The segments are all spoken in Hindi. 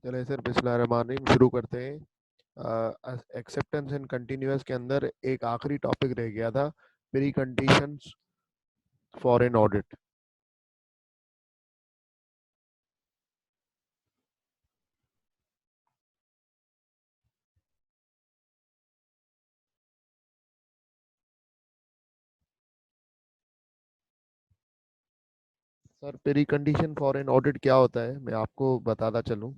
चलिए सर, बिस्मिल्लाहिर्रहमानिर्रहीम शुरू करते हैं। एक्सेप्टेंस एंड कंटिन्यूअस के अंदर एक आखिरी टॉपिक रह गया था, pre conditions for an audit. Sir, pre condition for an audit क्या होता है, मैं आपको बताता चलूं।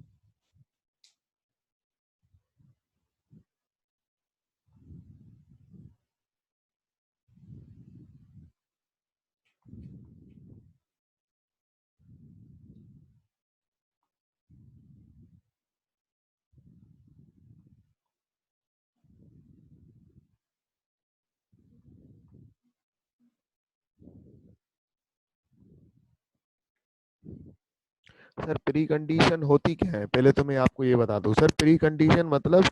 सर, प्री कंडीशन होती क्या है, पहले तो मैं आपको ये बता दूं। सर, प्री कंडीशन मतलब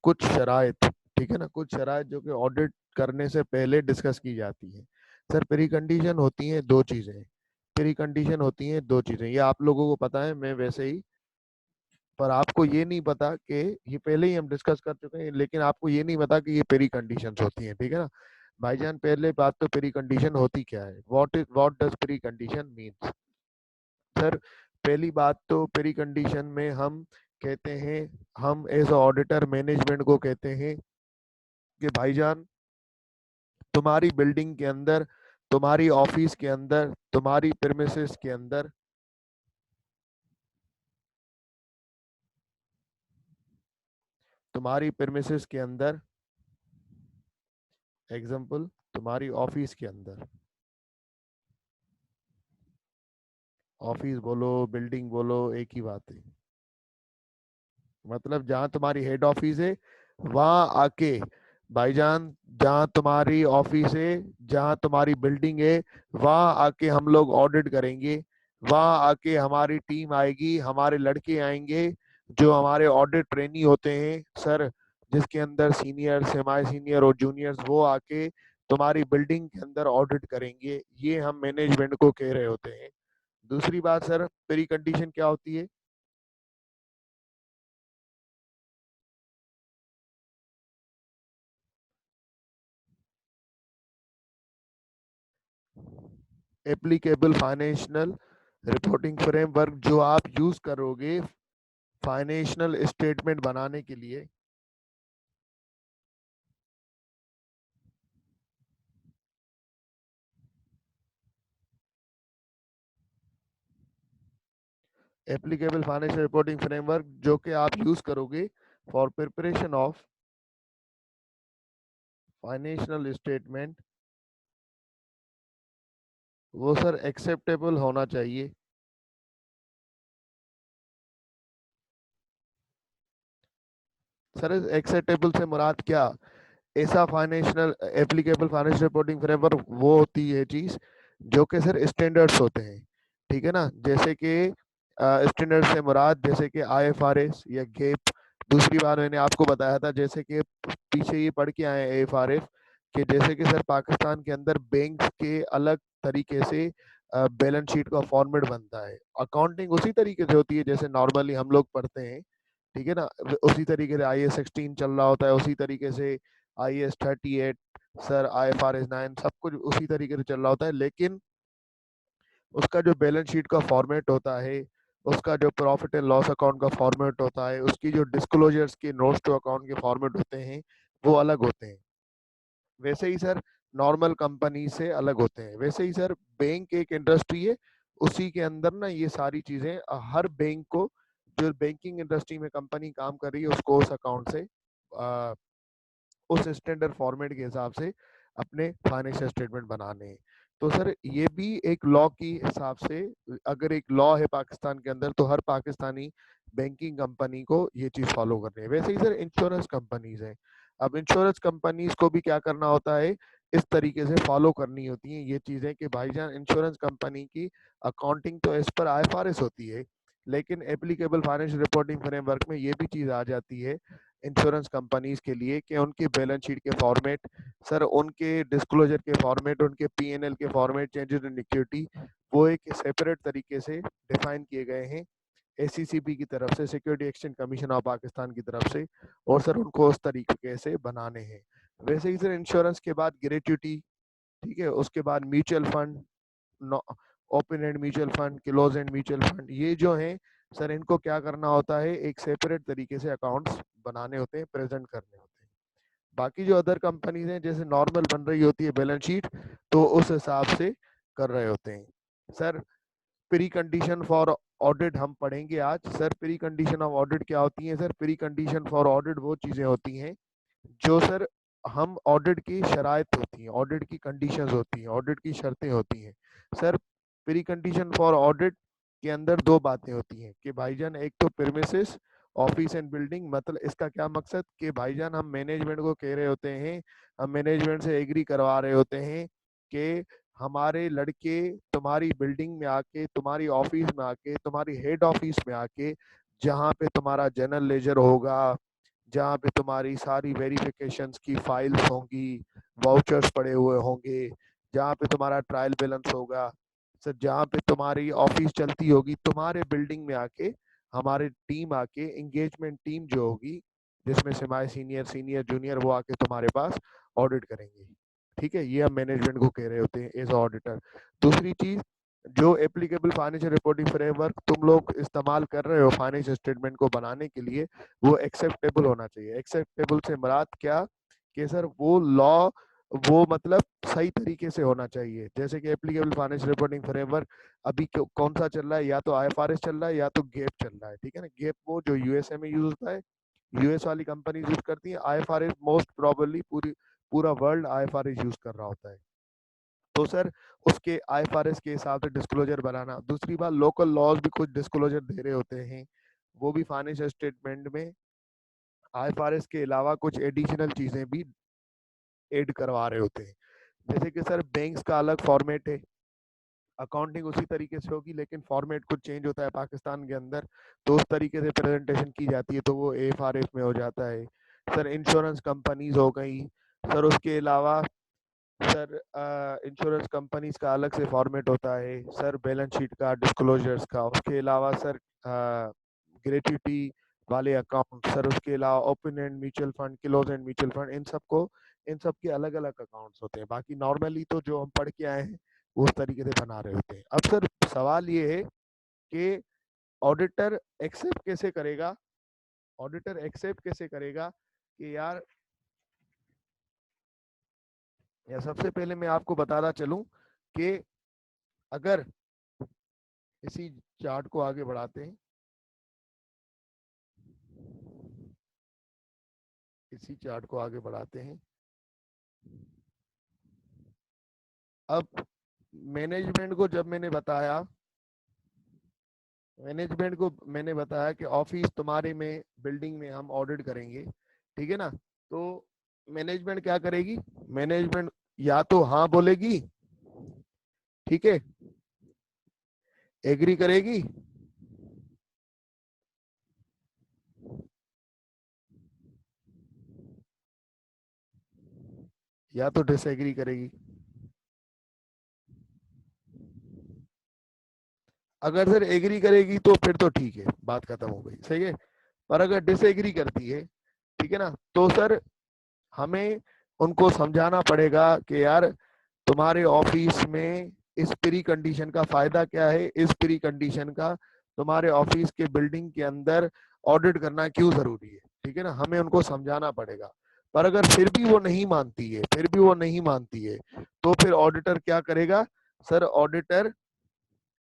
कुछ शराइत, ठीक है ना, कुछ शराइत जो कि ऑडिट करने से पहले डिस्कस की जाती है। सर, प्री कंडीशन होती हैं दो चीजें। प्री कंडीशन होती हैं दो चीजें, ये आप लोगों को पता है, मैं वैसे ही, पर आपको ये नहीं पता कि ये पहले ही हम डिस्कस कर चुके हैं, लेकिन आपको ये नहीं पता कि ये प्री कंडीशंस होती हैं, ठीक है ना भाईजान। पहले बात तो प्री कंडीशन होती क्या है, what does pre condition means. Sir, पहली बात तो प्री कंडीशन में हम कहते हैं, हम एज ऑडिटर मैनेजमेंट को कहते हैं कि भाईजान, तुम्हारी बिल्डिंग के अंदर, तुम्हारी ऑफिस के अंदर, तुम्हारी प्रेमिसेस के अंदर, तुम्हारी प्रेमिसेस के अंदर, एग्जाम्पल तुम्हारी ऑफिस के अंदर, ऑफिस बोलो बिल्डिंग बोलो एक ही बात है, मतलब जहां तुम्हारी हेड ऑफिस है वहां आके भाईजान, जहां तुम्हारी ऑफिस है, जहां तुम्हारी बिल्डिंग है, वहां आके हम लोग ऑडिट करेंगे। वहां आके हमारी टीम आएगी, हमारे लड़के आएंगे जो हमारे ऑडिट ट्रेनी होते हैं सर, जिसके अंदर सीनियर, सेमी सीनियर और जूनियर्स, वो आके तुम्हारी बिल्डिंग के अंदर ऑडिट करेंगे। ये हम मैनेजमेंट को कह रहे होते हैं। दूसरी बात सर, प्री कंडीशन क्या होती है। एप्लीकेबल फाइनेंशियल रिपोर्टिंग फ्रेमवर्क जो आप यूज करोगे फाइनेंशियल स्टेटमेंट बनाने के लिए। एप्लीकेबल फाइनेंशियल रिपोर्टिंग फ्रेमवर्क जो कि आप यूज करोगे for preparation of financial statement, वो सर एक्सेप्टेबल होना चाहिए। सर, एक्सेप्टेबल से मुराद क्या, ऐसा financial applicable financial reporting framework वो होती है चीज जो कि सर स्टैंडर्ड्स होते हैं, ठीक है ना। जैसे कि स्टैंडर्ड से मुराद जैसे कि आईएफआरएस या गेप। दूसरी बार मैंने आपको बताया था, जैसे कि पीछे ये पढ़ के आए आईएफआरएस, कि जैसे कि सर पाकिस्तान के अंदर बैंक के अलग तरीके से बैलेंस शीट का फॉर्मेट बनता है। अकाउंटिंग उसी तरीके से होती है जैसे नॉर्मली हम लोग पढ़ते हैं, ठीक है ना। उसी तरीके से IAS 16 चल रहा होता है, उसी तरीके से IAS 38, सर IFRS 9, सब कुछ उसी तरीके से चल रहा होता है। लेकिन उसका जो बैलेंस शीट का फॉर्मेट होता है, उसका जो प्रॉफिट एंड लॉस अकाउंट का फॉर्मेट होता है, उसकी जो डिस्क्लोजर्स के नोट्स टू अकाउंट के फॉर्मेट होते हैं, वो अलग होते हैं। वैसे ही सर नॉर्मल कंपनी से अलग होते हैं। वैसे ही सर बैंक एक इंडस्ट्री है, उसी के अंदर ना ये सारी चीजें, हर बैंक को, जो बैंकिंग इंडस्ट्री में कंपनी काम कर रही है उसको उस अकाउंट से, उस स्टैंडर्ड फॉर्मेट के हिसाब से अपने फाइनेंशियल स्टेटमेंट बनाने हैं। तो सर ये भी एक लॉ की हिसाब से, अगर एक लॉ है पाकिस्तान के अंदर, तो हर पाकिस्तानी बैंकिंग कंपनी को ये चीज़ फॉलो करनी है। वैसे ही सर इंश्योरेंस कंपनीज हैं, अब इंश्योरेंस कंपनीज को भी क्या करना होता है, इस तरीके से फॉलो करनी होती हैं ये चीज़ें कि भाईजान, इंश्योरेंस कंपनी की अकाउंटिंग तो एज पर IFRS होती है, लेकिन एप्लीकेबल फाइनेंशियल रिपोर्टिंग फ्रेमवर्क में ये भी चीज़ आ जाती है इंश्योरेंस कंपनीज के लिए कि उनकी बैलेंस शीट के फॉर्मेट, सर उनके डिस्क्लोजर के फॉर्मेट, उनके P&L के फॉर्मेट, चेंजेस इन इक्विटी, वो एक सेपरेट तरीके से डिफाइन किए गए हैं। ACCP की तरफ से, security exchange commission of Pakistan की तरफ से, और सर उनको उस तरीके से बनाने हैं। वैसे ही सर इंश्योरेंस के बाद ग्रेच्युटी, ठीक है, उसके बाद mutual fund, open end mutual fund, close end mutual fund, ये जो है सर इनको क्या करना होता है, एक सेपरेट तरीके से अकाउंट्स बनाने होते हैं, प्रेजेंट करने होते हैं। बाकी जो अदर कंपनीज हैं जैसे नॉर्मल बन रही होती है बैलेंस शीट, तो उस हिसाब से कर रहे होते हैं। Sir pre condition for audit हम पढ़ेंगे आज। Sir pre condition of audit क्या होती है? Sir pre condition for audit वो चीजें होती हैं जो सर हम ऑडिट की शराइत होती हैं, ऑडिट की कंडीशंस होती हैं, ऑडिट की शर्तें होती हैं। Sir pre condition for audit के अंदर दो बातें होती हैं कि भाईजान, एक तो प्रीमिसेस, ऑफिस एंड बिल्डिंग, मतलब इसका क्या मकसद कि भाईजान हम मैनेजमेंट को कह रहे होते हैं, हम मैनेजमेंट से एग्री करवा रहे होते हैं कि हमारे लड़के तुम्हारी बिल्डिंग में आके, तुम्हारी ऑफिस में आके, तुम्हारी हेड ऑफिस में आके, जहाँ पे तुम्हारा जनरल लेजर होगा, जहाँ पे तुम्हारी सारी वेरिफिकेशंस की फाइल्स होंगी, वाउचर्स पड़े हुए होंगे, जहाँ पे तुम्हारा ट्रायल बैलेंस होगा, सर जहाँ पे तुम्हारी ऑफिस चलती होगी, तुम्हारे बिल्डिंग में आके हमारी टीम आके, एंगेजमेंट टीम जो होगी जिसमें सेमी सीनियर, सीनियर, जूनियर, वो आके तुम्हारे पास ऑडिट करेंगे। ठीक है, ये हम मैनेजमेंट को कह रहे होते हैं एज ऑडिटर। दूसरी चीज, जो एप्लीकेबल फाइनेंशियल रिपोर्टिंग फ्रेमवर्क तुम लोग इस्तेमाल कर रहे हो फाइनेंशियल स्टेटमेंट को बनाने के लिए, वो एक्सेप्टेबल होना चाहिए। एक्सेप्टेबल से मुराद क्या कि सर वो लॉ, वो मतलब सही तरीके से होना चाहिए। जैसे कि एप्लीकेबल फाइनेंशियल रिपोर्टिंग फ्रेमवर्क अभी कौन सा चल रहा है, या तो आईएफआरएस चल रहा है या तो गेप चल रहा है। ठीक है ना, गेप वो जो यूएसए में यूज होता है, यूएस वाली कंपनी यूज करती है। आईएफआरएस मोस्ट प्रोबेबली पूरा वर्ल्ड आईएफआरएस यूज कर रहा होता है। तो सर उसके आईएफआरएस के हिसाब से डिस्क्लोजर बनाना। दूसरी बात, लोकल लॉज भी कुछ डिस्क्लोजर दे रहे होते हैं, वो भी फाइनेंशियल स्टेटमेंट में आईएफआरएस के अलावा कुछ एडिशनल चीजें भी ऐड करवा रहे होते हैं। जैसे कि सर बैंक्स का अलग फॉर्मेट है, अकाउंटिंग उसी तरीके से होगी, लेकिन फॉर्मेट कुछ चेंज होता है पाकिस्तान के अंदर, तो उस तरीके से प्रेजेंटेशन की जाती है, तो वो एएफआरएस में हो जाता है। सर इंश्योरेंस कंपनीज हो गई, सर उसके अलावा सर इंश्योरेंस कंपनीज का अलग से फॉर्मेट होता है। सर बैलेंस शीट का, डिस्क्लोजर्स का, उसके अलावा सर ग्रेच्युटी वाले अकाउंट, सर उसके अलावा open end mutual fund, close end mutual fund, इन सब के अलग अलग अकाउंट्स होते हैं। बाकी नॉर्मली तो जो हम पढ़ के आए हैं वो उस तरीके से बना रहे होते हैं। अब सर सवाल ये है कि ऑडिटर एक्सेप्ट कैसे करेगा, ऑडिटर एक्सेप्ट कैसे करेगा कि या सबसे पहले मैं आपको बताना चलूं कि अगर इसी चार्ट को आगे बढ़ाते हैं, इसी चार्ट को आगे बढ़ाते हैं। अब मैनेजमेंट को जब मैंने बताया, मैनेजमेंट को मैंने बताया कि ऑफिस तुम्हारे में, बिल्डिंग में हम ऑडिट करेंगे, ठीक है ना, तो मैनेजमेंट क्या करेगी? मैनेजमेंट या तो हाँ बोलेगी, ठीक है, एग्री करेगी, या तो डिसएग्री करेगी। अगर सर एग्री करेगी तो फिर तो ठीक है, बात खत्म हो गई, सही है। पर अगर डिसएग्री करती है, ठीक है ना, तो सर हमें उनको समझाना पड़ेगा कि यार तुम्हारे ऑफिस में इस प्री कंडीशन का फायदा क्या है, इस प्री कंडीशन का तुम्हारे ऑफिस के बिल्डिंग के अंदर ऑडिट करना क्यों जरूरी है। ठीक है ना, हमें उनको समझाना पड़ेगा। पर अगर फिर भी वो नहीं मानती है, फिर भी वो नहीं मानती है, तो फिर ऑडिटर क्या करेगा? सर ऑडिटर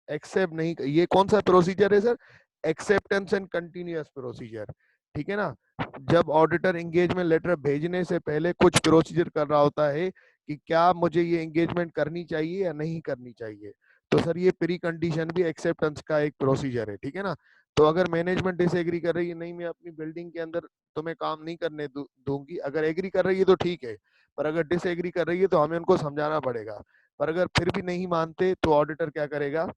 एक्सेप्ट नहीं, ये कौन सा प्रोसीजर है sir? Acceptance and continuous procedure. ठीक है ना, जब ऑडिटर एंगेजमेंट लेटर भेजने से पहले कुछ प्रोसीजर कर रहा होता है कि क्या मुझे ये एंगेजमेंट करनी चाहिए या नहीं करनी चाहिए, तो सर ये प्री कंडीशन भी एक्सेप्टेंस का एक प्रोसीजर है। ठीक है ना, तो अगर मैनेजमेंट डिसएग्री कर रही है, नहीं मैं अपनी बिल्डिंग के अंदर तुम्हें काम नहीं करने दूंगी, अगर एग्री कर रही है तो ठीक है, पर अगर डिसएग्री कर रही है तो हमें उनको समझाना पड़ेगा। पर अगर फिर भी नहीं मानते तो ऑडिटर क्या करेगा?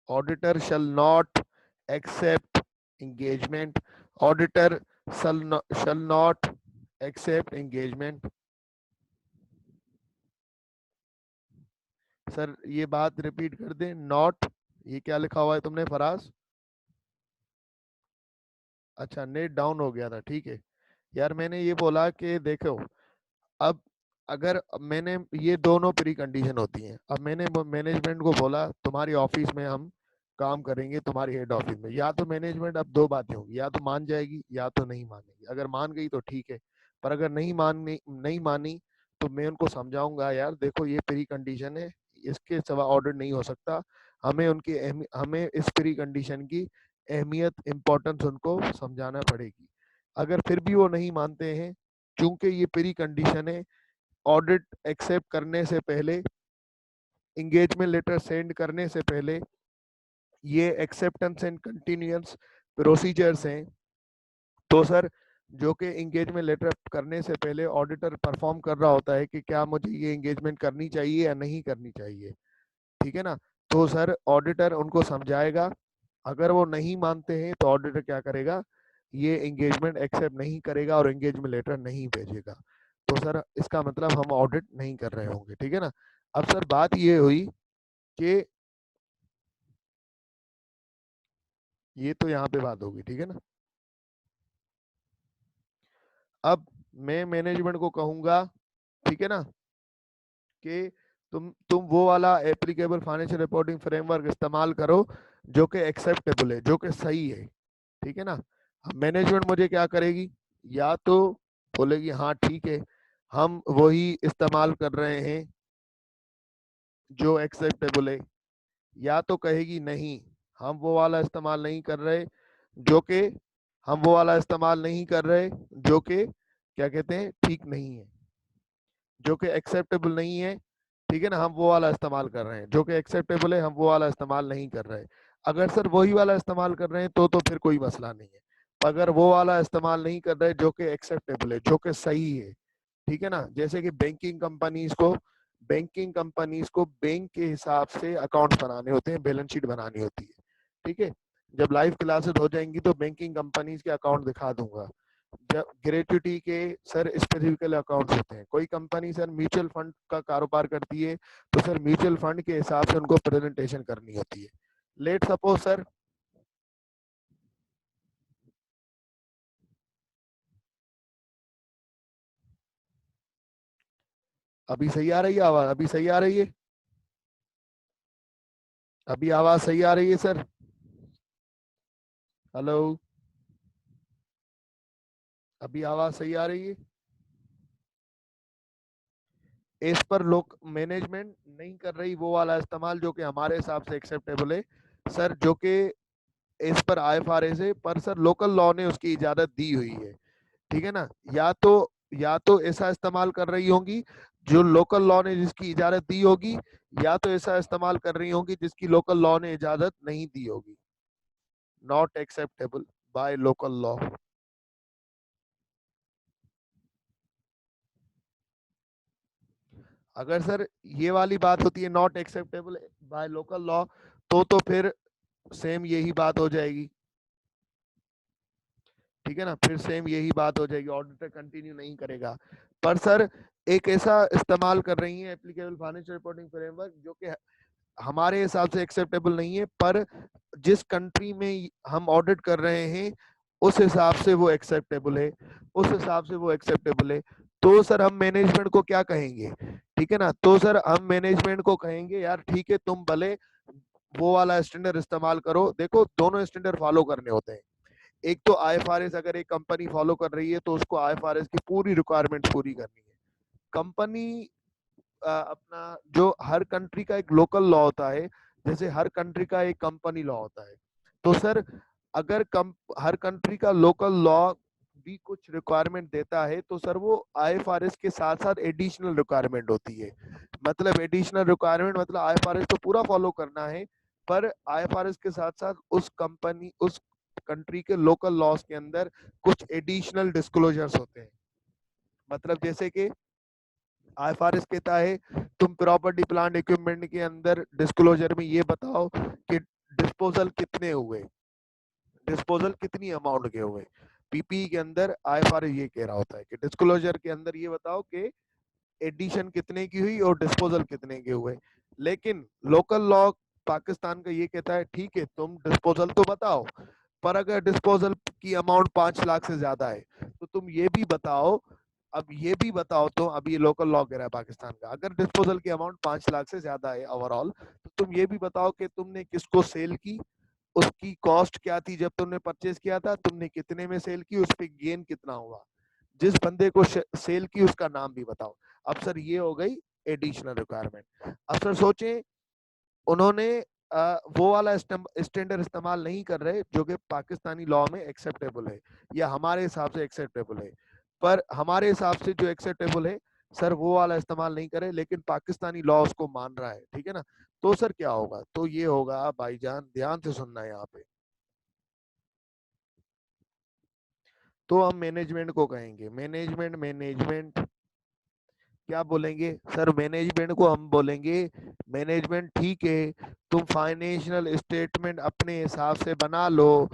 Auditor shall not accept engagement. Auditor shall not accept engagement. Sir ये बात रिपीट कर दें, नॉट, ये क्या लिखा हुआ है तुमने फराज? अच्छा नेट डाउन हो गया था, ठीक है यार। मैंने ये बोला कि देखो, अब अगर मैंने, ये दोनों प्री कंडीशन होती हैं। अब मैंने मैनेजमेंट को बोला तुम्हारी ऑफिस में हम काम करेंगे, तुम्हारी हेड ऑफिस में, या तो मैनेजमेंट, अब दो बातें होंगी, या तो मान जाएगी या तो नहीं मानेगी। अगर मान गई तो ठीक है, पर अगर नहीं मानी तो मैं उनको समझाऊंगा, यार देखो ये प्री कंडीशन है, इसके सिवा ऑर्डर नहीं हो सकता। हमें इस प्री कंडीशन की अहमियत, इम्पोर्टेंस उनको समझाना पड़ेगी। अगर फिर भी वो नहीं मानते हैं, चूंकि ये प्री कंडीशन है, ऑडिट एक्सेप्ट करने से पहले, इंगेजमेंट लेटर सेंड करने से पहले, ये एक्सेप्टेंस एंड कंटिन्यूअंस प्रोसीजर्स हैं। तो सर जो कि इंगेजमेंट लेटर करने से पहले ऑडिटर परफॉर्म कर रहा होता है कि क्या मुझे ये इंगेजमेंट करनी चाहिए या नहीं करनी चाहिए, ठीक है ना। तो सर ऑडिटर उनको समझाएगा। अगर वो नहीं मानते हैं तो ऑडिटर क्या करेगा, ये एंगेजमेंट एक्सेप्ट नहीं करेगा और एंगेजमेंट लेटर नहीं भेजेगा। तो सर इसका मतलब हम ऑडिट नहीं कर रहे होंगे, ठीक है ना। अब सर बात ये हुई कि ये तो यहाँ पे बात होगी, ठीक है ना। अब मैं मैनेजमेंट को कहूंगा, ठीक है ना, कि तुम वो वाला एप्लीकेबल फाइनेंशियल रिपोर्टिंग फ्रेमवर्क इस्तेमाल करो जो कि एक्सेप्टेबल है, जो कि सही है, ठीक है ना। मैनेजमेंट मुझे क्या करेगी, या तो बोलेगी हाँ ठीक है हम वही इस्तेमाल कर रहे हैं जो एक्सेप्टेबल है, या तो कहेगी नहीं हम वो वाला इस्तेमाल नहीं कर रहे जो कि हम वो वाला इस्तेमाल नहीं कर रहे जो कि क्या कहते हैं, ठीक नहीं है, जो कि एक्सेप्टेबल नहीं है, ठीक है ना। हम वो वाला इस्तेमाल कर रहे हैं जो कि एक्सेप्टेबल है, हम वो वाला इस्तेमाल नहीं कर रहे। अगर सर वही वाला इस्तेमाल कर रहे हैं तो फिर कोई मसला नहीं है। अगर वो वाला इस्तेमाल नहीं कर रहे जो कि एक्सेप्टेबल है, जो कि सही है, ठीक है ना। जैसे कि बैंकिंग कंपनीज को बैंक के हिसाब से अकाउंट्स बनाने होते हैं, बैलेंस शीट बनानी होती है, ठीक है। जब लाइव क्लासेस हो जाएंगी तो बैंकिंग कंपनीज के अकाउंट दिखा दूंगा। जब ग्रेट्युटी के सर स्पेसिफिकल अकाउंट्स होते हैं, कोई कंपनी सर म्यूचुअल फंड का कारोबार करती है तो सर म्यूचुअल फंड के हिसाब से उनको प्रेजेंटेशन करनी होती है। लेट सपोज सर, अभी सही आ रही है आवाज? अभी सही आ रही है? अभी आवाज सही आ रही है सर? हेलो, अभी आवाज सही आ रही है? इस पर लोग मैनेजमेंट नहीं कर रही वो वाला इस्तेमाल जो कि हमारे हिसाब से एक्सेप्टेबल है सर, जो कि इस पर आईएफआरएस है, पर सर लोकल लॉ ने उसकी इजाजत दी हुई है, ठीक है ना। या तो ऐसा इस्तेमाल कर रही होंगी जो लोकल लॉ ने जिसकी इजाजत दी होगी, या तो ऐसा इस्तेमाल कर रही होंगी जिसकी लोकल लॉ ने इजाजत नहीं दी होगी। Not acceptable by local law. अगर सर ये वाली बात होती है not acceptable by local law, तो फिर सेम यही बात हो जाएगी, ठीक है ना। फिर सेम यही बात हो जाएगी, ऑडिटर कंटिन्यू नहीं करेगा। पर सर एक ऐसा इस्तेमाल कर रही है एप्लीकेबल फाइनेंशियल रिपोर्टिंग फ्रेमवर्क जो कि हमारे हिसाब से एक्सेप्टेबल नहीं है, पर जिस कंट्री में हम ऑडिट कर रहे हैं उस हिसाब से वो एक्सेप्टेबल है, उस हिसाब से वो एक्सेप्टेबल है। तो सर हम मैनेजमेंट को क्या कहेंगे, ठीक है ना। तो सर हम मैनेजमेंट को कहेंगे यार ठीक है तुम भले वो वाला स्टैंडर्ड इस्तेमाल करो। देखो दोनों स्टैंडर्ड फॉलो करने होते हैं। एक तो आईएफआरएस, अगर एक कंपनी फॉलो कर रही है तो उसको आईएफआरएस की पूरी रिक्वायरमेंट पूरी करनी है। कंपनी अपना जो हर कंट्री का एक लोकल लॉ होता है, जैसे हर कंट्री का एक कंपनी लॉ होता है। तो सर अगर हर कंट्री का लोकल लॉ भी कुछ रिक्वायरमेंट देता है तो सर वो आईएफआरएस के साथ साथ एडिशनल रिक्वायरमेंट होती है। मतलब एडिशनल रिक्वायरमेंट मतलब आईएफआरएस तो पूरा फॉलो करना है, पर आईएफआरएस के साथ साथ उस कंट्री के लोकल लॉस के अंदर कुछ एडिशनल डिस्क्लोजर्स होते हैं। मतलब जैसे कि आईएफआरएस कहता है तुम प्रॉपर्टी प्लांट इक्विपमेंट के अंदर डिस्क्लोजर में ये बताओ कि डिस्पोजल कितने हुए, डिस्पोजल कितनी अमाउंट के हुए। पीपी के अंदर आईएफआरएस ये कह रहा होता है कि डिस्क्लोजर के अंदर ये बताओ कि एडिशन कितने की हुई और डिस्पोजल कितने के हुए। लेकिन लोकल लॉ पाकिस्तान का ये कहता है ठीक है तुम डिस्पोजल तो बताओ, पर अगर डिस्पोजल की अमाउंट 5 लाख से ज्यादा है तो तुम ये भी बताओ, अब ये भी बताओ, तो अब ये लोकल लॉ कह रहा है पाकिस्तान का, अगर डिस्पोजल की अमाउंट 5 लाख से ज्यादा है ओवरऑल, तो तुम ये भी बताओ कि तुमने किसको सेल की, उसकी कॉस्ट क्या थी जब तुमने परचेज किया था, तुमने कितने में सेल की, उस पर गेन कितना हुआ, जिस बंदे को सेल की उसका नाम भी बताओ। अब सर ये हो गई एडिशनल रिक्वायरमेंट। अब सर सोचें उन्होंने वो वाला स्टैंडर्ड इस्तेमाल नहीं कर रहे जो कि पाकिस्तानी लॉ में एक्सेप्टेबल है या हमारे हिसाब से एक्सेप्टेबल है, पर हमारे हिसाब से जो एक्सेप्टेबल है सर वो वाला इस्तेमाल नहीं करे, लेकिन पाकिस्तानी लॉ उसको मान रहा है, ठीक है ना। तो सर क्या होगा, तो ये होगा भाईजान, ध्यान से सुनना है यहाँ पे। तो हम मैनेजमेंट को कहेंगे, मैनेजमेंट मैनेजमेंट क्या बोलेंगे सर, मैनेजमेंट को हम बोलेंगे मैनेजमेंट ठीक है, तुम फाइनेंशियल स्टेटमेंट अपने हिसाब से बना लो,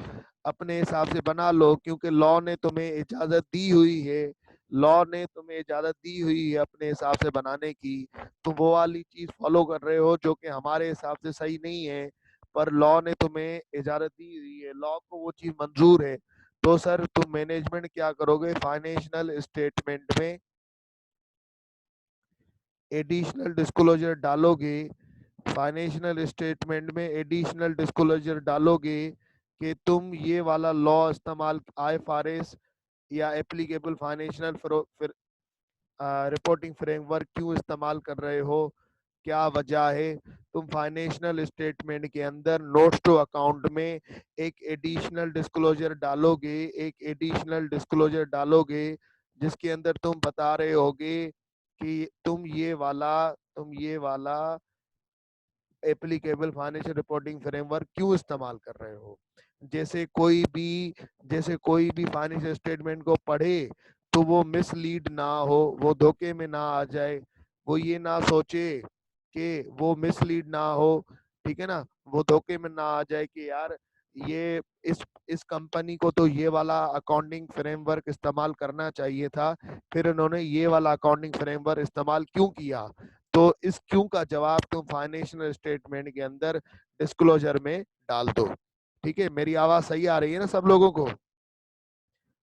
अपने हिसाब से बना लो, क्योंकि लॉ ने तुम्हें इजाजत दी हुई है, लॉ ने तुम्हें इजाजत दी हुई है अपने हिसाब से बनाने की, तुम वो वाली चीज फॉलो कर रहे हो जो कि हमारे हिसाब से सही नहीं है, पर लॉ ने तुम्हें इजाजत दी हुई है, लॉ को वो चीज मंजूर है। तो सर तुम मैनेजमेंट क्या करोगे, फाइनेंशियल स्टेटमेंट में एडिशनल डिस्क्लोजर डालोगे, फाइनेंशियल स्टेटमेंट में एडिशनल डिस्क्लोजर डालोगे कि तुम ये वाला लॉ इस्तेमाल आईएफआरएस या एप्लीकेबल फाइनेंशियल फिर रिपोर्टिंग फ्रेमवर्क क्यों इस्तेमाल कर रहे हो, क्या वजह है। तुम फाइनेंशियल स्टेटमेंट के अंदर नोट्स टू अकाउंट में एक एडिशनल डिस्क्लोजर डालोगे, एक एडिशनल डिस्क्लोजर डालोगे जिसके अंदर तुम बता रहे होगे कि तुम ये वाला एप्लीकेबल फाइनेंशियल रिपोर्टिंग फ्रेमवर्क क्यों इस्तेमाल कर रहे हो। जैसे कोई भी जैसे कोई भी फाइनेंशियल स्टेटमेंट को पढ़े तो वो मिसलीड ना हो, वो धोखे में ना आ जाए, वो ये ना सोचे कि वो मिसलीड ना हो, ठीक है ना, वो धोखे में ना आ जाए कि यार ये इस कंपनी को तो ये वाला अकाउंटिंग फ्रेमवर्क इस्तेमाल करना चाहिए था, फिर उन्होंने ये वाला अकाउंटिंग फ्रेमवर्क इस्तेमाल क्यों किया। तो इस क्यों का जवाब तुम फाइनेंशियल स्टेटमेंट के अंदर डिस्क्लोजर में डाल दो। ठीक है, मेरी आवाज सही आ रही है ना सब लोगों को,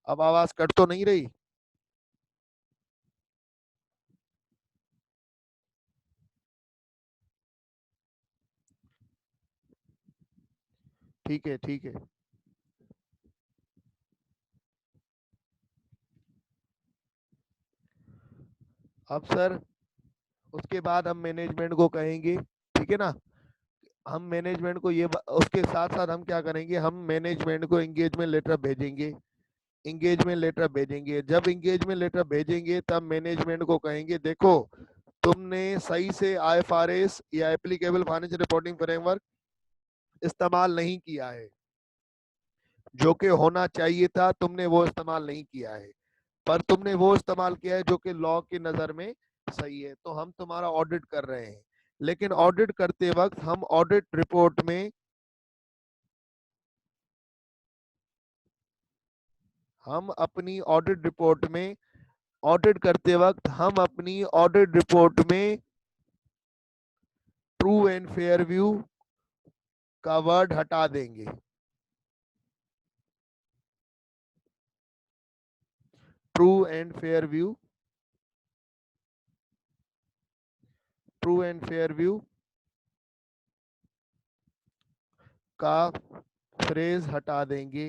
अब आवाज कट तो नहीं रही। ठीक है ठीक है। अब सर उसके बाद हम मैनेजमेंट को कहेंगे, ठीक है ना, हम मैनेजमेंट को उसके साथ साथ हम क्या करेंगे, हम मैनेजमेंट को एंगेजमेंट लेटर भेजेंगे, एंगेजमेंट लेटर भेजेंगे। जब एंगेजमेंट लेटर भेजेंगे तब मैनेजमेंट को कहेंगे देखो तुमने सही से आईएफआरएस या एप्लीकेबल फाइनेंशियल रिपोर्टिंग फ्रेमवर्क इस्तेमाल नहीं किया है, जो कि होना चाहिए था तुमने वो इस्तेमाल नहीं किया है, पर तुमने वो इस्तेमाल किया है जो कि लॉ की नज़र में सही है, तो हम तुम्हारा ऑडिट कर रहे हैं। लेकिन ऑडिट करते वक्त हम ऑडिट रिपोर्ट में हम अपनी ऑडिट रिपोर्ट में ऑडिट करते वक्त हम अपनी ऑडिट रिपोर्ट में ट्रू एंड फेयर व्यू का वर्ड हटा देंगे। True and fair view, true and fair view का फ्रेज हटा देंगे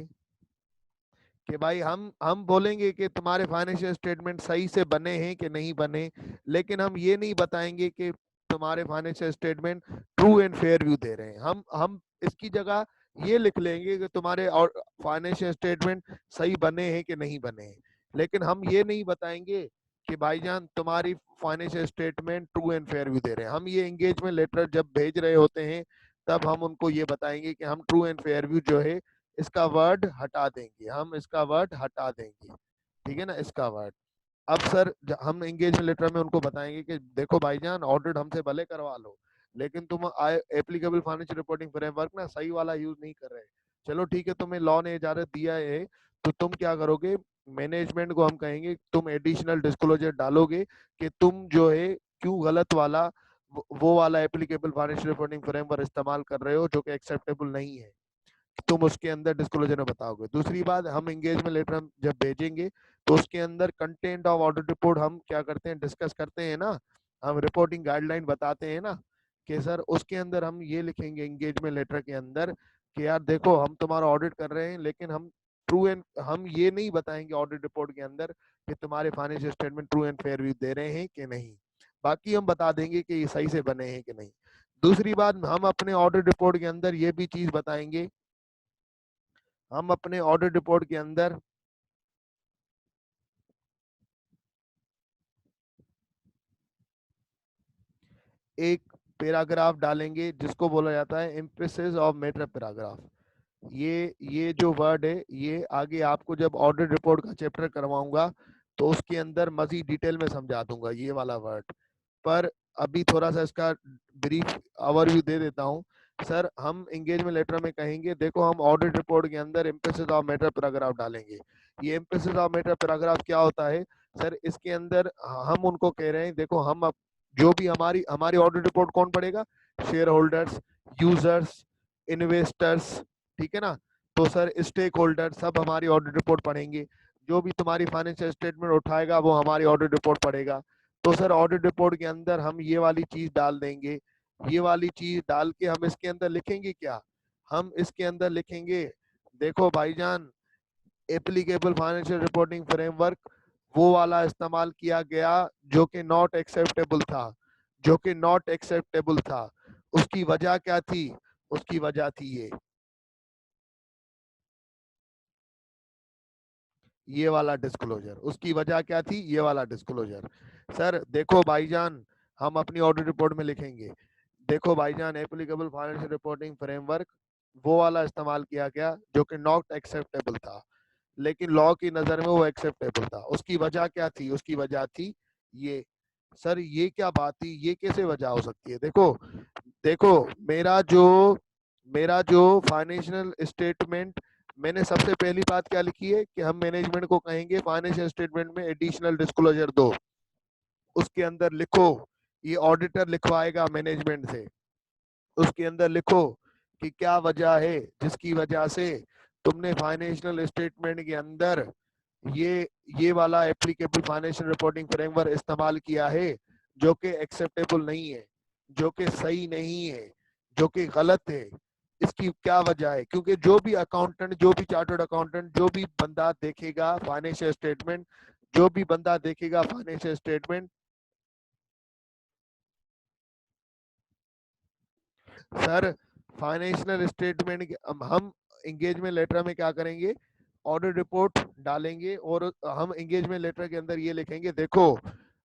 कि भाई हम बोलेंगे कि तुम्हारे फाइनेंशियल स्टेटमेंट सही से बने हैं कि नहीं बने, लेकिन हम ये नहीं बताएंगे कि तुम्हारे financial statement true and fair view दे रहे हैं। हम इसकी जगह ये लिख लेंगे कि तुम्हारे और फाइनेंशियल स्टेटमेंट सही बने हैं कि नहीं बने हैं, लेकिन हम ये नहीं बताएंगे कि भाईजान तुम्हारी financial statement true and fair view दे रहे हैं। हम ये एंगेजमेंट लेटर जब भेज रहे होते हैं तब हम उनको ये बताएंगे कि हम ट्रू एंड फेयर व्यू जो है इसका वर्ड हटा देंगे, हम इसका वर्ड हटा देंगे, ठीक है ना, इसका वर्ड। अब सर हम एंगेजमेंट लेटर में उनको बताएंगे कि देखो भाईजान ऑडिट हमसे भले करवा लो, लेकिन तुम एप्लीकेबल फाइनेंशियल रिपोर्टिंग फ्रेमवर्क ना सही वाला यूज नहीं कर रहे, चलो ठीक है, तुम्हें लॉ ने इजाजत दिया है, तो तुम क्या करोगे, मैनेजमेंट को हम कहेंगे तुम एडिशनल डिस्क्लोजर डालोगे कि तुम जो है क्यों गलत वाला वो वाला एप्लीकेबल फाइनेंशियल रिपोर्टिंग फ्रेमवर्क इस्तेमाल कर रहे हो जो कि एक्सेप्टेबल नहीं है, तुम उसके अंदर डिस्क्लोजर में बताओगे। दूसरी बात, हम एंगेजमेंट लेटर हम जब भेजेंगे तो उसके अंदर कंटेंट ऑफ ऑडिट रिपोर्ट हम क्या करते हैं, डिस्कस करते हैं ना, हम रिपोर्टिंग गाइडलाइन बताते हैं ना, कि सर उसके अंदर हम ये लिखेंगे एंगेजमेंट लेटर के अंदर कि यार देखो हम तुम्हारा ऑडिट कर रहे हैं, लेकिन हम ये नहीं बताएंगे ऑडिट रिपोर्ट के अंदर कि तुम्हारे financial statement true and fair view दे रहे हैं कि नहीं, बाकी हम बता देंगे कि ये सही से बने हैं कि नहीं। दूसरी बात, हम अपने ऑडिट रिपोर्ट के अंदर ये भी चीज बताएंगे, हम अपने ऑडिट रिपोर्ट के अंदर एक पैराग्राफ डालेंगे जिसको बोला जाता है एम्फेसिस ऑफ मैटर पैराग्राफ। ये जो वर्ड है, ये आगे आपको जब ऑडिट रिपोर्ट का चैप्टर करवाऊंगा तो उसके अंदर मजीद डिटेल में समझा दूंगा ये वाला वर्ड। पर अभी थोड़ा सा इसका ब्रीफ ओवरव्यू दे देता हूँ। सर हम एंगेजमेंट लेटर में कहेंगे देखो हम ऑडिट रिपोर्ट के अंदर एम्फेसिस ऑफ मैटर पैराग्राफ डालेंगे। ये एम्फेसिस ऑफ मैटर पैराग्राफ क्या होता है सर, इसके अंदर हम उनको कह रहे हैं देखो हम जो भी हमारी हमारी ऑडिट रिपोर्ट कौन पढ़ेगा, शेयर होल्डर्स, यूजर्स, इन्वेस्टर्स, ठीक है ना, तो सर स्टेक होल्डर सब हमारी ऑडिट रिपोर्ट पढ़ेंगे, जो भी तुम्हारी फाइनेंशियल स्टेटमेंट उठाएगा वो हमारी ऑडिट रिपोर्ट पढ़ेगा। तो सर ऑडिट रिपोर्ट के अंदर हम ये वाली चीज डाल देंगे, ये वाली चीज डाल के हम इसके अंदर लिखेंगे क्या, हम इसके अंदर लिखेंगे देखो भाईजान एप्लीकेबल फाइनेंशियल रिपोर्टिंग फ्रेमवर्क वो वाला इस्तेमाल किया गया जो कि नॉट एक्सेप्टेबल था, जो कि नॉट एक्सेप्टेबल था। उसकी वजह क्या थी, उसकी वजह थी ये वाला डिस्क्लोजर, उसकी वजह क्या थी, ये वाला डिस्क्लोजर। सर देखो भाईजान, हम अपनी ऑडिट रिपोर्ट में लिखेंगे देखो भाईजान एप्लीकेबल फाइनेंशियल रिपोर्टिंग फ्रेमवर्क वो वाला इस्तेमाल किया गया जो कि नॉट एक्सेप्टेबल था, लेकिन लॉ की नजर में वो एक्सेप्टेबल था। उसकी वजह क्या थी, उसकी वजह थी ये। सर ये क्या बात थी, ये कैसे वजह हो सकती है, देखो देखो मेरा जो फाइनेंशियल स्टेटमेंट, मैंने सबसे पहली बात क्या लिखी है कि हम मैनेजमेंट को कहेंगे फाइनेंशियल स्टेटमेंट में एडिशनल डिस्क्लोजर दो, उसके अंदर लिखो, ये ऑडिटर लिखवाएगा मैनेजमेंट से, उसके अंदर लिखो कि क्या वजह है जिसकी वजह से तुमने फाइनेंशियल स्टेटमेंट के अंदर ये ये वाला एप्लीकेबल फाइनेंशियल रिपोर्टिंग फ्रेमवर्क इस्तेमाल किया है जो कि एक्सेप्टेबल नहीं है, जो कि सही नहीं है, जो कि गलत है। इसकी क्या वजह है, क्योंकि जो भी अकाउंटेंट, जो भी चार्टर्ड अकाउंटेंट, जो भी बंदा देखेगा फाइनेंशियल स्टेटमेंट, जो भी बंदा देखेगा financial statement, sir financial statement हम एंगेजमेंट लेटर में क्या करेंगे, ऑडिट रिपोर्ट डालेंगे और हम एंगेजमेंट लेटर के अंदर ये लिखेंगे देखो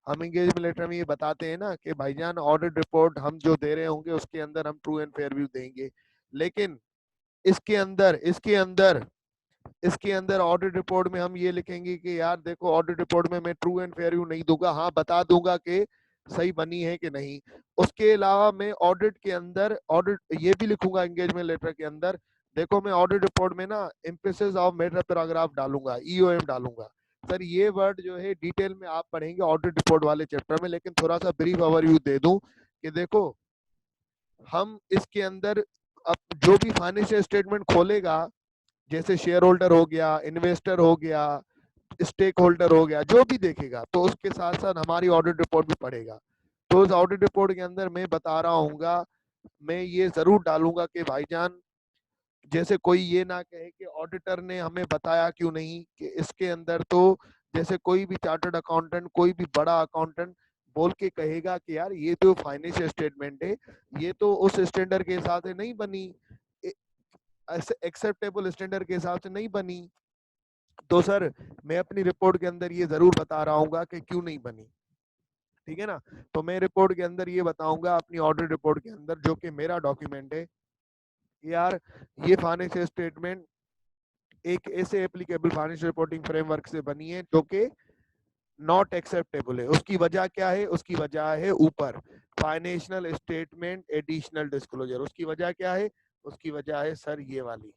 हम एंगेजमेंट लेटर में ये बताते हैं ना कि भाईजान ऑडिट रिपोर्ट हम जो दे रहे होंगे उसके अंदर हम ट्रू एंड फेयर व्यू देंगे, लेकिन इसके अंदर ऑडिट रिपोर्ट में हम ये लिखेंगे कि यार देखो ऑडिट रिपोर्ट में मैं ट्रू एंड फेयर व्यू नहीं दूंगा, हाँ बता दूंगा कि सही बनी है कि नहीं। उसके अलावा मैं ऑडिट के अंदर ऑडिट ये भी लिखूंगा एंगेजमेंट लेटर के अंदर, देखो मैं ऑडिट रिपोर्ट में ना एम्फेसिस ऑफ मैटर पैराग्राफ डालूंगा, ईओएम डालूंगा। सर ये वर्ड जो है डिटेल में आप पढ़ेंगे ऑडिट रिपोर्ट वाले चैप्टर में, लेकिन थोड़ा सा ब्रीफ ओवरव्यू दे दूं कि देखो हम इसके अंदर अब जो भी फाइनेंशियल स्टेटमेंट खोलेगा, जैसे शेयर होल्डर हो गया, इन्वेस्टर हो गया, स्टेक होल्डर हो गया, जो भी देखेगा तो उसके साथ साथ हमारी ऑडिट रिपोर्ट भी पढ़ेगा। तो उस ऑडिट रिपोर्ट के अंदर मैं बता रहा हूँ, मैं ये जरूर डालूंगा कि भाईजान जैसे कोई ये ना कहे कि ऑडिटर ने हमें बताया क्यों नहीं, कि इसके अंदर तो जैसे कोई भी चार्टर्ड अकाउंटेंट, कोई भी बड़ा अकाउंटेंट बोल के कहेगा कि यार ये जो फाइनेंशियल स्टेटमेंट है ये तो उस स्टैंडर्ड के हिसाब से नहीं बनी, एक्सेप्टेबल स्टैंडर्ड के हिसाब से नहीं बनी। तो सर मैं अपनी रिपोर्ट के अंदर ये जरूर बता रहा हूँ कि क्यों नहीं बनी, ठीक है ना। तो मैं रिपोर्ट के अंदर ये बताऊंगा अपनी ऑडिट रिपोर्ट के अंदर जो कि मेरा डॉक्यूमेंट है, यार ये फाइनेंशियल स्टेटमेंट एक ऐसे एप्लीकेबल फाइनेंशियल रिपोर्टिंग फ्रेमवर्क से बनी है जो कि नॉट एक्सेप्टेबल है। उसकी वजह क्या है, उसकी वजह है ऊपर फाइनेंशियल स्टेटमेंट एडिशनल डिस्क्लोजर, उसकी वजह क्या है, उसकी वजह है सर ये वाली,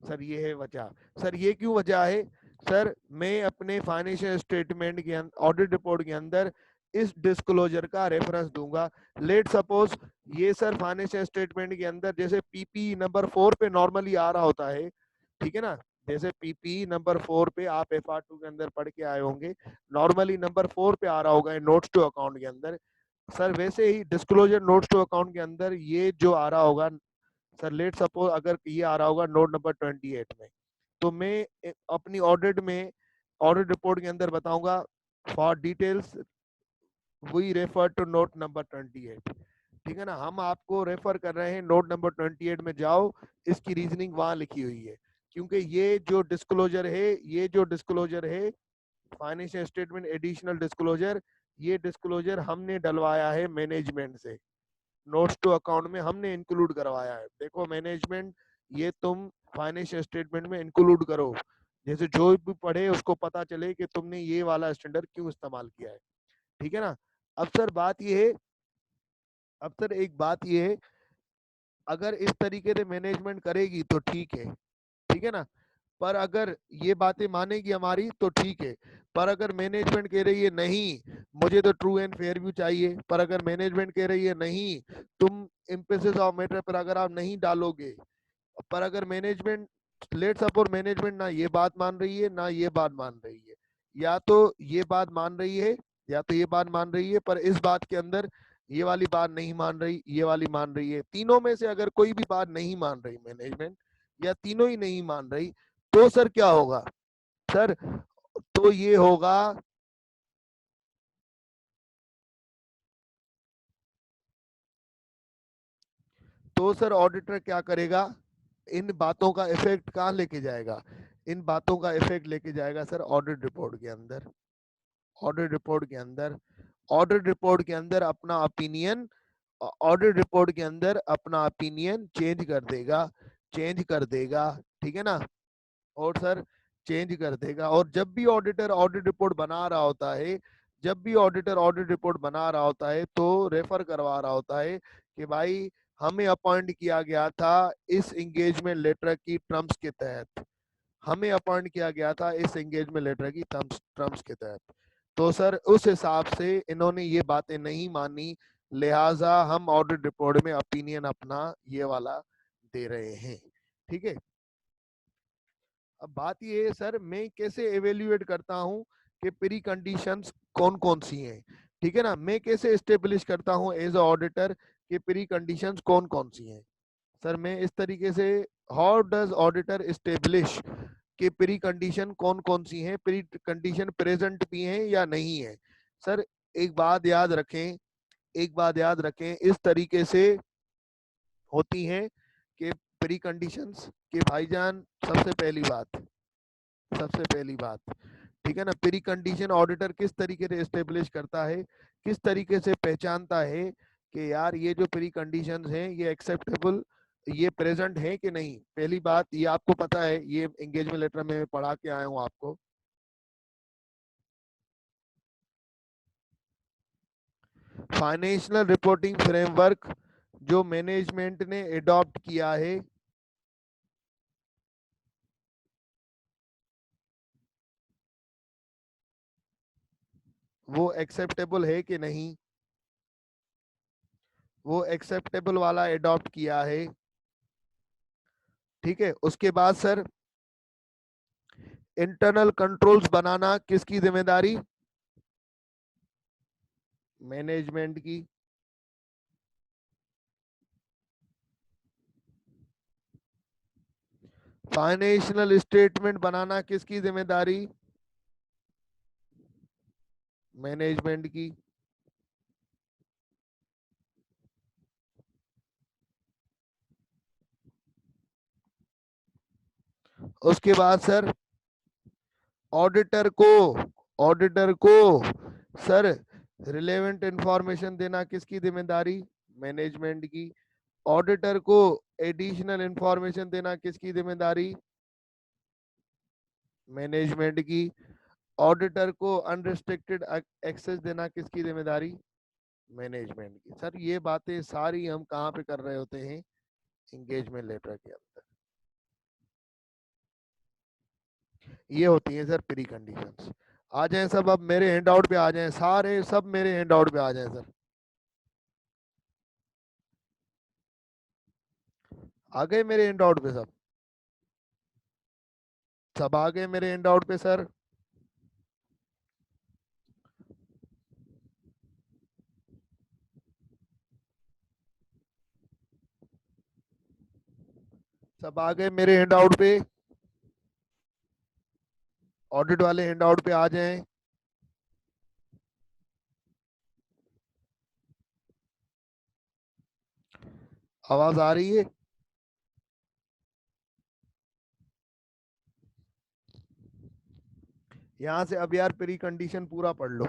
सर ये है वजह। सर ये क्यों वजह है? सर मैं अपने फाइनेंशियल स्टेटमेंट के ऑडिट रिपोर्ट के अंदर इस डिस्क्लोजर का रेफरेंस दूंगा। लेट सपोज ये सर फाइनेंशियल स्टेटमेंट के अंदर जैसे पीपी नंबर 4 पे नॉर्मली आ रहा होता है, ठीक है ना, जैसे पीपी नंबर 4 पे आप FR2 के अंदर पढ़ के आए होंगे, नॉर्मली नंबर 4 पे आ रहा होगा नोट्स टू अकाउंट के अंदर। सर वैसे ही डिस्क्लोजर नोट्स टू अकाउंट के अंदर ये जो आ रहा होगा, सर लेट सपोज अगर ये आ रहा होगा नोट नंबर 28 में, तो मैं अपनी ऑडिट में ऑडिट रिपोर्ट के अंदर बताऊंगा for details we refer to note number 28। ठीक है ना, हम आपको रेफर कर रहे हैं नोट नंबर 28 में जाओ, इसकी रीजनिंग वहां लिखी हुई है। क्योंकि ये जो डिस्क्लोजर है, ये जो डिस्क्लोजर है फाइनेंशियल स्टेटमेंट एडिशनल डिस्क्लोजर, ये डिस्क्लोजर हमने डलवाया है मैनेजमेंट से, नोट्स टू अकाउंट में हमने इंक्लूड करवाया है। देखो मैनेजमेंट, ये तुम फाइनेंशियल स्टेटमेंट में इंक्लूड करो, जैसे जो भी पढ़े उसको पता चले कि तुमने ये वाला स्टैंडर्ड क्यों इस्तेमाल किया है। ठीक है ना। अब सर बात ये है, अब सर एक बात ये है, अगर इस तरीके से मैनेजमेंट करेगी तो ठीक है, ठीक है ना, पर अगर ये बातें मानेगी हमारी तो ठीक है। पर अगर मैनेजमेंट कह रही है नहीं मुझे तो ट्रू एंड फेयर व्यू चाहिए, पर अगर मैनेजमेंट कह रही है नहीं तुम एम्फेसिस ऑफ मैटर पर अगर आप नहीं डालोगे, पर अगर मैनेजमेंट, लेट सपोज मैनेजमेंट ना ये बात मान रही है ना ये बात मान रही है, या तो ये बात मान रही है या तो ये बात मान रही है, पर इस बात के अंदर ये वाली बात नहीं मान रही, ये वाली मान रही है, तीनों में से अगर कोई भी बात नहीं मान रही मैनेजमेंट, या तीनों ही नहीं मान रही, तो सर क्या होगा? सर तो ये होगा, तो सर ऑडिटर क्या करेगा, इन बातों का इफेक्ट कहाँ लेके जाएगा? इन बातों का इफेक्ट लेके जाएगा सर ऑडिट रिपोर्ट के अंदर। ऑडिट रिपोर्ट के अंदर, ऑडिट रिपोर्ट के अंदर अपना ओपिनियन, ऑडिट रिपोर्ट के अंदर अपना ओपिनियन चेंज कर देगा, चेंज कर देगा। ठीक है ना। और सर चेंज कर देगा। और जब भी ऑडिटर ऑडिट रिपोर्ट बना रहा होता है, जब भी ऑडिटर ऑडिट रिपोर्ट बना रहा होता है तो रेफर करवा रहा होता है कि भाई हमें अपॉइंट किया गया था इस एंगेजमेंट लेटर की टर्म्स के तहत, हमें अपॉइंट किया गया था इस एंगेजमेंट लेटर की टर्म्स टर्म्स के तहत। तो सर उस हिसाब से इन्होंने ये बातें नहीं मानी, लिहाजा हम ऑडिट रिपोर्ट में ओपिनियन अपना ये वाला दे रहे हैं। ठीक है। अब बात ये है सर मैं कैसे एवेल्युएट करता हूँ कि प्री कंडीशंस कौन कौन सी हैं। ठीक है ना, मैं कैसे एस्टेब्लिश करता हूँ एज अ ऑडिटर कि प्री कंडीशंस कौन कौन सी हैं। सर मैं इस तरीके से, हाउ डज ऑडिटर एस्टेब्लिश कि प्री कंडीशन कौन कौन सी हैं, प्री कंडीशन प्रेजेंट भी हैं या नहीं है। सर एक बात याद रखें, एक बात याद रखें, इस तरीके से होती हैं कि प्री कंडीशंस के भाईजान, सबसे पहली बात, सबसे पहली बात, ठीक है ना, प्री कंडीशन ऑडिटर किस तरीके से एस्टेब्लिश करता है, किस तरीके से पहचानता है कि यार ये जो प्री कंडीशंस हैं ये एक्सेप्टेबल, ये प्रेजेंट है कि नहीं। पहली बात ये आपको पता है, ये एंगेजमेंट लेटर में पढ़ा के आया हूँ आपको, फाइनेंशियल रिपोर्टिंग फ्रेमवर्क जो मैनेजमेंट ने अडॉप्ट किया है वो एक्सेप्टेबल है कि नहीं, वो एक्सेप्टेबल वाला अडॉप्ट किया है। ठीक है, उसके बाद सर इंटरनल कंट्रोल्स बनाना किसकी जिम्मेदारी? मैनेजमेंट की। फाइनेंशियल स्टेटमेंट बनाना किसकी जिम्मेदारी? मैनेजमेंट की। उसके बाद सर ऑडिटर को, ऑडिटर को सर रिलेवेंट इंफॉर्मेशन देना किसकी जिम्मेदारी? मैनेजमेंट की। ऑडिटर को एडिशनल इंफॉर्मेशन देना किसकी जिम्मेदारी? मैनेजमेंट की। ऑडिटर को अनरिस्ट्रिक्टेड एक्सेस देना किसकी जिम्मेदारी? मैनेजमेंट की। सर ये बातें सारी हम कहाँ पे कर रहे होते हैं? एंगेजमेंट लेटर के अंदर। ये होती हैं सर प्री कंडीशंस। आ जाएं सब, अब मेरे हैंड आउट पे आ जाएं, सारे सब मेरे हैंड आउट पे आ जाएं सर। आ गए मेरे हैंड आउट पे सब? सब आ गए मेरे हैंड आउट पे सर? सब आ गए मेरे हैंड आउट पे? ऑडिट वाले हैंड आउट पे आ जाएं। आवाज आ रही है? यहाँ से अब यार प्री कंडीशन पूरा पढ़ लो।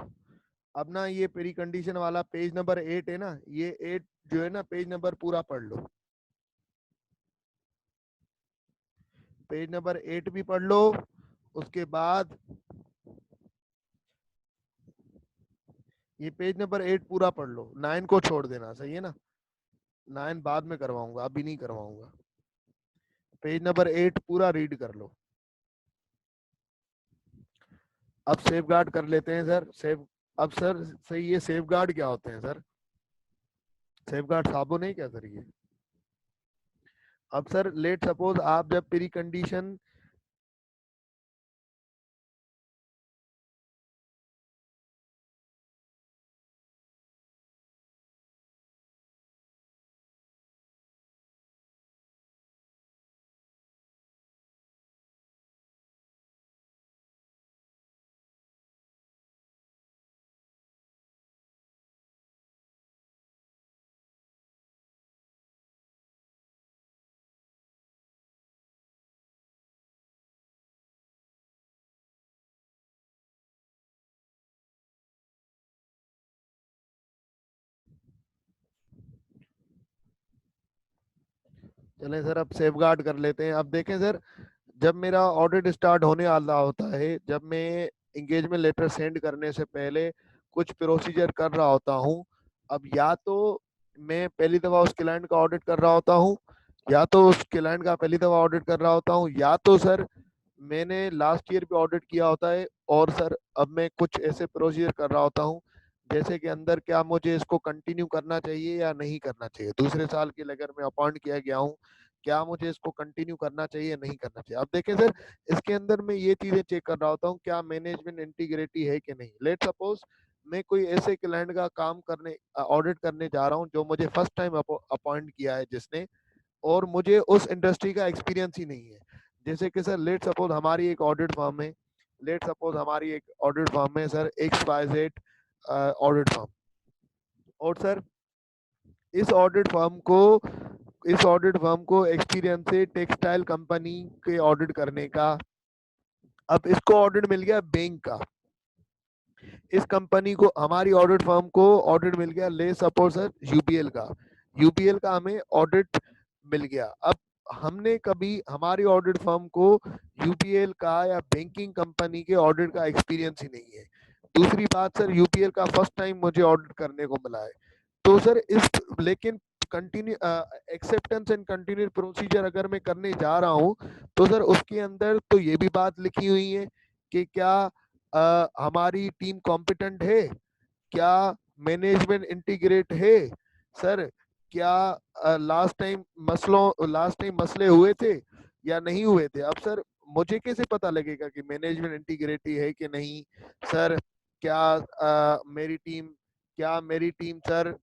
अब ना ये प्री कंडीशन वाला पेज नंबर 8 है ना, ये 8 जो है ना, पेज नंबर पूरा पढ़ लो। पेज नंबर 8 भी पढ़ लो। उसके बाद ये पेज नंबर 8 पूरा पढ़ लो, 9 को छोड़ देना, सही है ना? 9 बाद में करवाऊंगा, अभी नहीं करवाऊंगा। पेज नंबर 8 पूरा रीड कर लो। अब सेफ गार्ड कर लेते हैं सर। सेफ, अब सर सही, ये सेफ गार्ड क्या होते हैं सर? सेफ गार्ड साबुन है क्या सर ये? अब सर लेट सपोज आप जब प्री कंडीशन, चलें सर अब सेफ गार्ड कर लेते हैं। अब देखें सर, जब मेरा ऑडिट स्टार्ट होने वाला होता है, जब मैं इंगेजमेंट लेटर सेंड करने से पहले कुछ प्रोसीजर कर रहा होता हूँ। अब या तो मैं पहली दफा उस क्लाइंट का ऑडिट कर रहा होता हूँ, या तो उस क्लाइंट का पहली दफा ऑडिट कर रहा होता हूँ, या तो सर मैंने लास्ट ईयर भी ऑडिट किया होता है। और सर अब मैं कुछ ऐसे प्रोसीजर कर रहा होता हूँ, जैसे कि अंदर क्या मुझे इसको कंटिन्यू करना चाहिए या नहीं करना चाहिए। दूसरे साल के लिए अगर मैं अपॉइंट किया गया हूँ, क्या मुझे इसको कंटिन्यू करना चाहिए या नहीं करना चाहिए। अब देखें सर, इसके अंदर मैं ये चीजें चेक कर रहा होता हूँ, क्या मैनेजमेंट इंटीग्रिटी है कि नहीं। लेट सपोज मैं कोई ऐसे क्लाइंट का काम करने, ऑडिट करने जा रहा हूँ जो मुझे फर्स्ट टाइम अपॉइंट किया है जिसने, और मुझे उस इंडस्ट्री का एक्सपीरियंस ही नहीं है। जैसे कि सर लेट सपोज हमारी एक ऑडिट फर्म है, लेट सपोज हमारी एक ऑडिट फर्म है सर, XYZ ऑडिट फर्म। और सर इस ऑडिट फर्म को, इस ऑडिट फर्म को एक्सपीरियंस है टेक्सटाइल कंपनी के ऑडिट करने का। अब इसको ऑडिट मिल गया बैंक का, इस कंपनी को, हमारी ऑडिट फर्म को ऑडिट मिल गया ले सपोज सर यूपीएल का, यूपीएल का हमें ऑडिट मिल गया। अब हमने कभी हमारी ऑडिट फर्म को यूपीएल का या बैंकिंग कंपनी के ऑडिट का एक्सपीरियंस ही नहीं है। दूसरी बात सर, यूपीएल का फर्स्ट टाइम मुझे ऑडिट करने को मिला है। तो सर इस, लेकिन continue acceptance and continue procedure अगर मैं करने जा रहा हूँ, तो सर उसके अंदर तो ये भी बात लिखी हुई है कि क्या हमारी टीम कॉम्पिटेंट है, क्या मैनेजमेंट इंटीग्रेट है, सर क्या लास्ट टाइम मसले हुए थे या नहीं हुए थे। अब सर मुझे कैसे पता लगेगा कि मैनेजमेंट इंटीग्रिटी है कि नहीं। सर क्या मेरी टीम, क्या मेरी टीम सर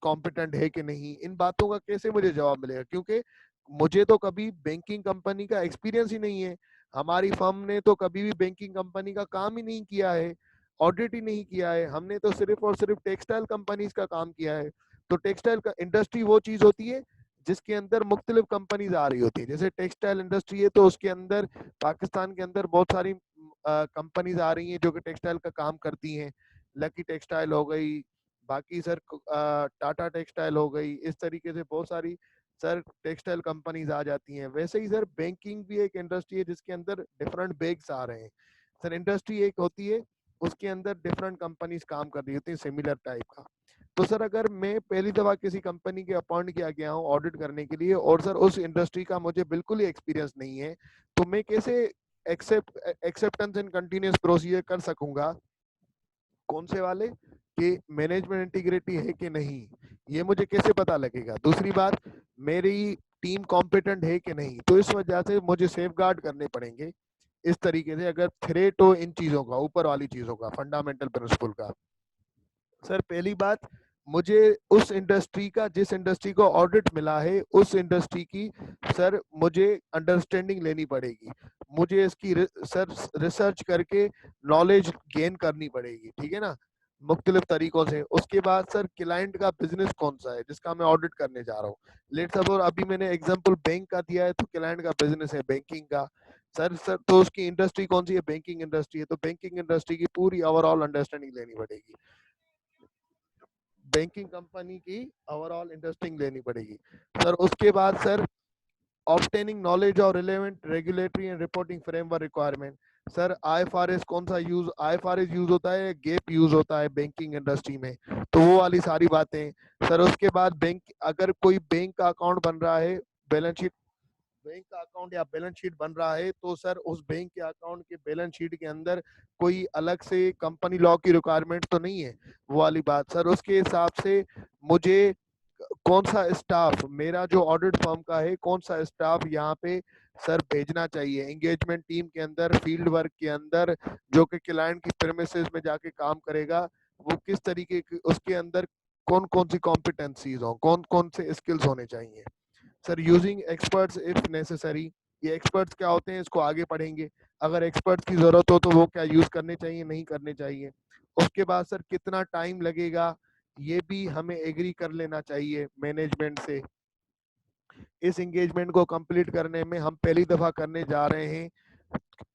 कॉम्पिटेंट है कि नहीं, इन बातों का कैसे मुझे जवाब मिलेगा, क्योंकि मुझे तो कभी बैंकिंग कंपनी का एक्सपीरियंस ही नहीं है। हमारी फर्म ने तो कभी भी बैंकिंग कंपनी का काम ही नहीं किया है, ऑडिट ही नहीं किया है। हमने तो सिर्फ और सिर्फ टेक्सटाइल कंपनीज का काम किया है। तो टेक्सटाइल का इंडस्ट्री वो चीज होती है जिसके अंदर मुख्तलिफ कंपनीज आ रही होती है। जैसे टेक्सटाइल इंडस्ट्री है तो उसके अंदर पाकिस्तान के अंदर बहुत सारी कंपनीज आ रही हैं जो कि टेक्सटाइल का काम करती हैं। लकी टेक्सटाइल हो गई, बाकी सर टाटा टेक्सटाइल हो गई, इस तरीके से बहुत सारी सर टेक्सटाइल कंपनीज आ जाती हैं। वैसे ही सर बैंकिंग भी एक इंडस्ट्री है जिसके अंदर डिफरेंट बैंक्स आ रहे हैं। सर इंडस्ट्री एक होती है, उसके अंदर डिफरेंट कंपनीज काम कर रही होती हैं सिमिलर टाइप का। तो सर अगर मैं पहली दफा किसी कंपनी के अपॉइंट किया गया हूँ ऑडिट करने के लिए, और सर उस इंडस्ट्री का मुझे बिल्कुल ही एक्सपीरियंस नहीं है, तो मैं कैसे एक्सेप्टेंस एंड कंटिन्यूस प्रोसीजर कर सकूंगा? कौन से वाले? कि मैनेजमेंट इंटीग्रिटी है कि नहीं, ये मुझे कैसे पता लगेगा? दूसरी बात, मेरी टीम कॉम्पिटेंट है कि नहीं। तो इस वजह से मुझे सेफ गार्ड करने पड़ेंगे इस तरीके से, अगर थ्रेट हो इन चीजों का, ऊपर वाली चीजों का, फंडामेंटल प्रिंसिपल का। सर पहली बात, मुझे उस इंडस्ट्री का, जिस इंडस्ट्री को ऑडिट मिला है, उस इंडस्ट्री की सर मुझे अंडरस्टैंडिंग लेनी पड़ेगी। मुझे इसकी सर रिसर्च करके नॉलेज गेन करनी पड़ेगी, ठीक है ना, मुख्तलिफ तरीकों से। उसके बाद सर क्लाइंट का बिजनेस कौन सा है जिसका मैं ऑडिट करने जा रहा हूँ। लेट सपोज अभी मैंने एग्जांपल बैंक का दिया है, तो क्लाइंट का बिजनेस है बैंकिंग का। सर तो उसकी इंडस्ट्री कौन सी है? बैंकिंग इंडस्ट्री है, तो बैंकिंग इंडस्ट्री की पूरी ओवरऑल अंडरस्टैंडिंग लेनी पड़ेगी। बैंकिंग कंपनी की ओवरऑल इंटरेस्टिंग लेनी पड़ेगी। सर उसके बाद सर ऑब्टेनिंग नॉलेज और relevant regulatory and reporting framework requirement. Sir IFRS कौन सा यूज, आईएफआरएस यूज होता है, गेप यूज होता है बैंकिंग इंडस्ट्री में, तो वो वाली सारी बातें। सर उसके बाद बैंक, अगर कोई बैंक का अकाउंट बन रहा है, बैलेंस शीट, बैंक का अकाउंट या बैलेंस शीट बन रहा है, तो सर उस बैंक के अकाउंट के बैलेंस शीट के अंदर कोई अलग से कंपनी लॉ की रिक्वायरमेंट तो नहीं है, वो वाली बात। सर उसके हिसाब से मुझे कौन सा स्टाफ, मेरा जो ऑडिट फर्म का है, कौन सा स्टाफ यहाँ पे सर भेजना चाहिए एंगेजमेंट टीम के अंदर, फील्ड वर्क के अंदर, जो कि क्लाइंट की प्रेमिसेस में जाके काम करेगा, वो किस तरीके की, उसके अंदर कौन कौन सी कॉम्पिटेंसीज हो, कौन कौन से स्किल्स होने चाहिए। Sir using experts if necessary, ये एक्सपर्ट्स क्या होते हैं इसको आगे पढ़ेंगे। अगर एक्सपर्ट्स की जरूरत हो तो वो क्या यूज करने चाहिए, नहीं करने चाहिए। उसके बाद सर कितना टाइम लगेगा, ये भी हमें एग्री कर लेना चाहिए मैनेजमेंट से। इस एंगेजमेंट को कंप्लीट करने में, हम पहली दफा करने जा रहे हैं,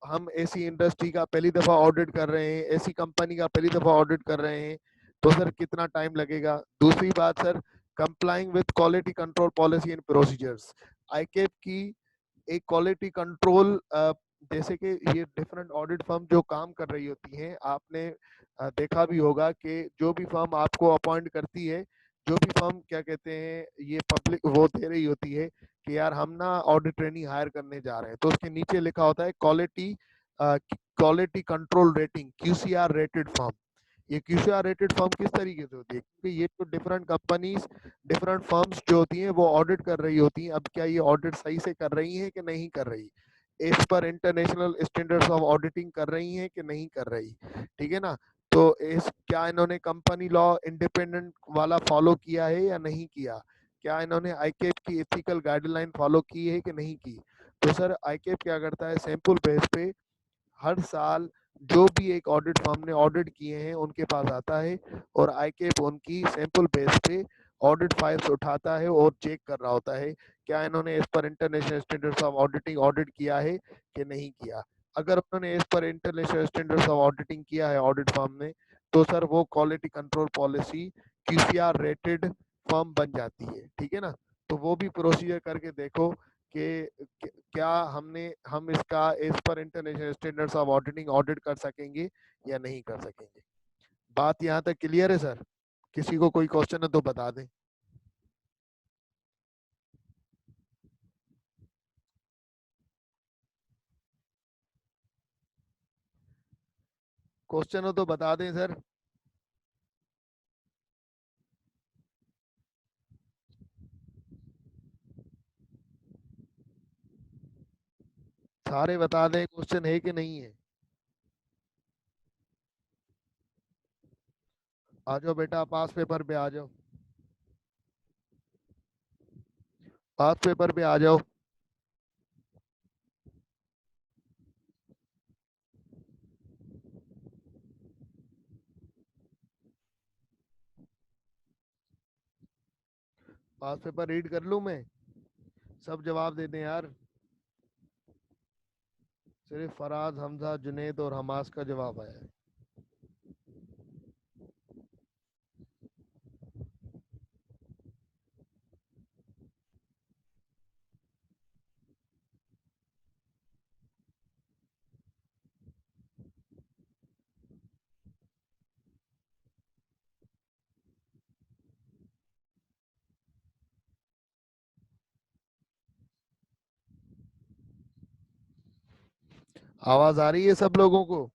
हम ऐसी इंडस्ट्री का पहली दफा ऑडिट कर रहे हैं, ऐसी कंपनी का पहली दफा ऑडिट कर रहे हैं, तो सर कितना टाइम लगेगा। दूसरी बात sir, complying with quality control policy and procedures. आईकेप की एक क्वालिटी कंट्रोल, जैसे कि ये डिफरेंट ऑडिट फर्म जो काम कर रही होती हैं, आपने देखा भी होगा कि जो भी फर्म आपको अपॉइंट करती है, जो भी फर्म क्या कहते हैं, ये पब्लिक वो दे रही होती है कि यार हम ना ऑडिट ट्रेनी हायर करने जा रहे हैं, तो उसके नीचे लिखा होता है quality, quality control rating, QCR rated firm. ये क्यूसीआर रेटेड फर्म किस तरीके से होती है? क्योंकि ये तो डिफरेंट कंपनीज, डिफरेंट फर्म्स जो होती हैं वो ऑडिट कर रही होती हैं। अब क्या ये ऑडिट सही से कर रही हैं कि नहीं कर रही, इस पर इंटरनेशनल स्टैंडर्ड्स ऑफ ऑडिटिंग कर रही हैं कि नहीं कर रही, ठीक है ना। तो इस, क्या इन्होंने कंपनी लॉ इंडिपेंडेंट वाला फॉलो किया है या नहीं किया, क्या इन्होंने आईकेप की एथिकल गाइडलाइन फॉलो की है कि नहीं की। तो सर आईकेप क्या करता है, सैंपल बेस पे हर साल जो भी एक ऑडिट फर्म ने ऑडिट किए हैं उनके पास आता है, और आईकेप उनकी सैंपल बेस पे ऑडिट फाइल्स उठाता है और चेक कर रहा होता है क्या इन्होंने इस पर international standards of auditing audit किया है कि नहीं किया। अगर उन्होंने इस पर इंटरनेशनल स्टैंडर्ड्स ऑफ ऑडिटिंग किया है ऑडिट फर्म ने, तो सर वो quality control policy QCR rated firm बन जाती है, ठीक है ना। तो वो भी प्रोसीजर करके देखो कि क्या हम इसका इस पर international standards of auditing audit कर सकेंगे या नहीं कर सकेंगे। बात यहाँ तक क्लियर है सर? किसी को कोई क्वेश्चन है तो बता दें। क्वेश्चन हो तो बता दें सर। सारे बता दें, क्वेश्चन है कि नहीं है। आ जाओ बेटा, पास पेपर पे आ जाओ, पास पेपर पे आ जाओ। पास पेपर रीड कर लूं मैं? सब जवाब दे दें यार। सिर्फ फराज, हमजा, जुनैद और हमास का जवाब आया है। आवाज आ रही है सब लोगों को?